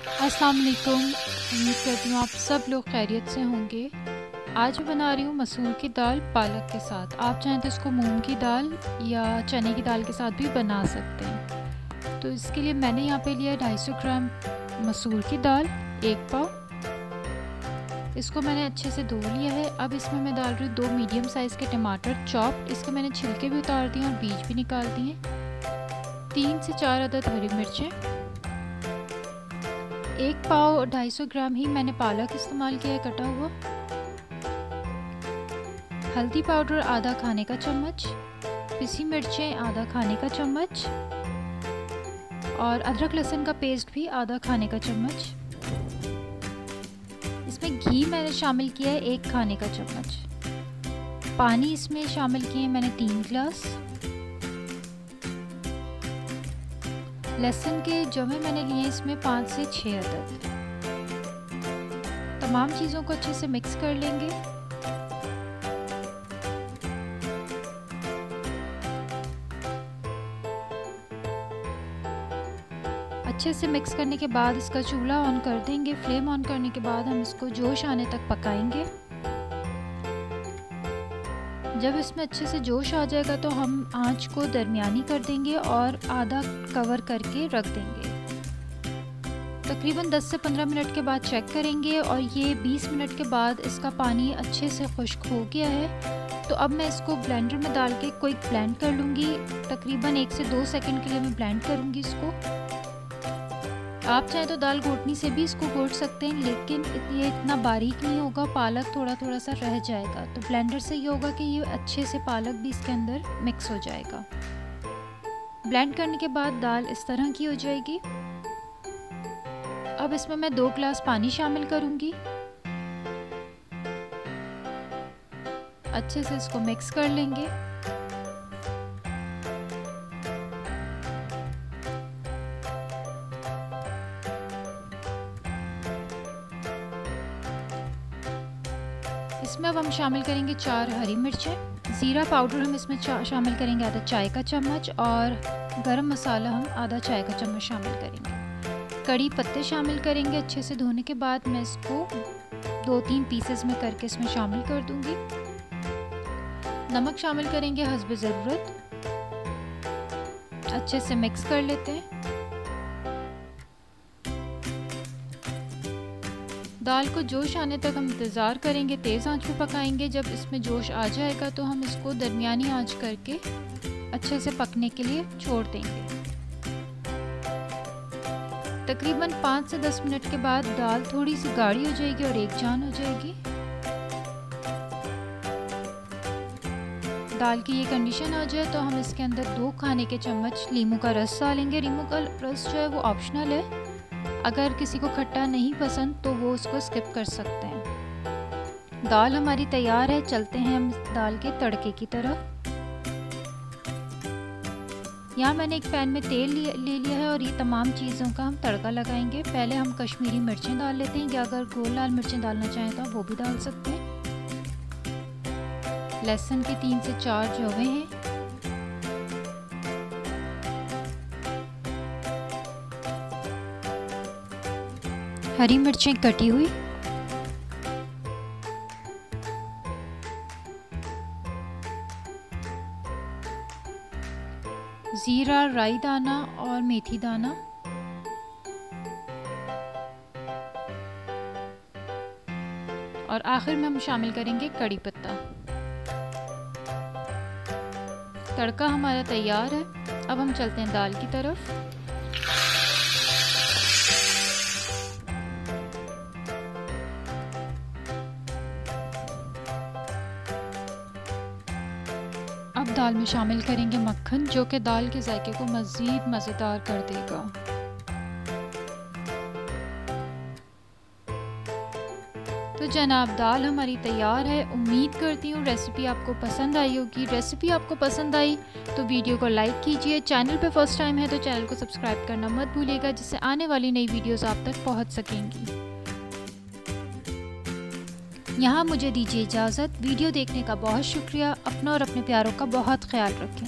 अस्सलाम वालेकुम। उम्मीद करती हूँ आप सब लोग खैरियत से होंगे। आज मैं बना रही हूँ मसूर की दाल पालक के साथ। आप चाहें तो इसको मूंग की दाल या चने की दाल के साथ भी बना सकते हैं। तो इसके लिए मैंने यहाँ पे लिया 250 ग्राम मसूर की दाल, 1 पाव। इसको मैंने अच्छे से धो लिया है। अब इसमें मैं डाल रही हूँ 2 मीडियम साइज़ के टमाटर चॉप। इसके मैंने छिलके भी उतार दिए और बीज भी निकाल दिए। 3 से 4 अदद हरी मिर्चें, 1 पाव 250 ग्राम ही मैंने पालक इस्तेमाल किया है कटा हुआ। हल्दी पाउडर आधा खाने का चम्मच, पिसी मिर्चें आधा खाने का चम्मच और अदरक लहसुन का पेस्ट भी आधा खाने का चम्मच। इसमें घी मैंने शामिल किया है 1 खाने का चम्मच। पानी इसमें शामिल किए मैंने 3 गिलास। लहसुन के जवे मैंने लिए इसमें 5 से 6 अदद। तमाम चीज़ों को अच्छे से मिक्स कर लेंगे। अच्छे से मिक्स करने के बाद इसका चूल्हा ऑन कर देंगे। फ्लेम ऑन करने के बाद हम इसको जोश आने तक पकाएंगे। जब इसमें अच्छे से जोश आ जाएगा तो हम आंच को दरमियानी कर देंगे और आधा कवर करके रख देंगे। तकरीबन 10 से 15 मिनट के बाद चेक करेंगे और ये 20 मिनट के बाद इसका पानी अच्छे से खुश्क हो गया है। तो अब मैं इसको ब्लेंडर में डाल के क्विक ब्लेंड कर लूँगी। तकरीबन 1 से 2 सेकंड के लिए मैं ब्लेंड करूँगी इसको। आप चाहे तो दाल घोटनी से भी इसको घोट सकते हैं, लेकिन ये इतना बारीक नहीं होगा, पालक थोड़ा थोड़ा सा रह जाएगा। तो ब्लेंडर से ये होगा कि ये अच्छे से पालक भी इसके अंदर मिक्स हो जाएगा। ब्लेंड करने के बाद दाल इस तरह की हो जाएगी। अब इसमें मैं 2 गिलास पानी शामिल करूंगी। अच्छे से इसको मिक्स कर लेंगे। इसमें अब हम शामिल करेंगे 4 हरी मिर्चें। ज़ीरा पाउडर हम इसमें शामिल करेंगे आधा चाय का चम्मच और गरम मसाला हम आधा चाय का चम्मच शामिल करेंगे। कड़ी पत्ते शामिल करेंगे। अच्छे से धोने के बाद मैं इसको 2-3 पीसेस में करके इसमें शामिल कर दूंगी। नमक शामिल करेंगे हस्ब ज़रूरत। अच्छे से मिक्स कर लेते हैं। दाल को जोश आने तक हम इंतज़ार करेंगे, तेज़ आंच पर पकाएंगे। जब इसमें जोश आ जाएगा तो हम इसको दरमियानी आंच करके अच्छे से पकने के लिए छोड़ देंगे। तकरीबन 5 से 10 मिनट के बाद दाल थोड़ी सी गाढ़ी हो जाएगी और एक जान हो जाएगी। दाल की ये कंडीशन आ जाए तो हम इसके अंदर 2 खाने के चम्मच नींबू का रस डालेंगे। नींबू का रस जो है वो ऑप्शनल है, अगर किसी को खट्टा नहीं पसंद तो वो उसको स्किप कर सकते हैं। दाल हमारी तैयार है। चलते हैं हम दाल के तड़के की तरफ। यहाँ मैंने एक पैन में तेल ले लिया है और ये तमाम चीज़ों का हम तड़का लगाएंगे। पहले हम कश्मीरी मिर्चें डाल लेते हैं, या अगर गोल लाल मिर्चें डालना चाहें तो आप वो भी डाल सकते हैं। लहसुन के 3 से 4 जवे हैं। हरी मिर्चें कटी हुई, जीरा, राई दाना और मेथी दाना, और आखिर में हम शामिल करेंगे कड़ी पत्ता। तड़का हमारा तैयार है। अब हम चलते हैं दाल की तरफ। अब दाल में शामिल करेंगे मक्खन, जो कि दाल के जायके को मज़ीद मज़ेदार कर देगा। तो जनाब, दाल हमारी तैयार है। उम्मीद करती हूँ रेसिपी आपको पसंद आई होगी। रेसिपी आपको पसंद आई तो वीडियो को लाइक कीजिए। चैनल पे फर्स्ट टाइम है तो चैनल को सब्सक्राइब करना मत भूलिएगा, जिससे आने वाली नई वीडियोस आप तक पहुँच सकेंगी। यहाँ मुझे दीजिए इजाज़त। वीडियो देखने का बहुत शुक्रिया। अपना और अपने प्यारों का बहुत ख्याल रखें।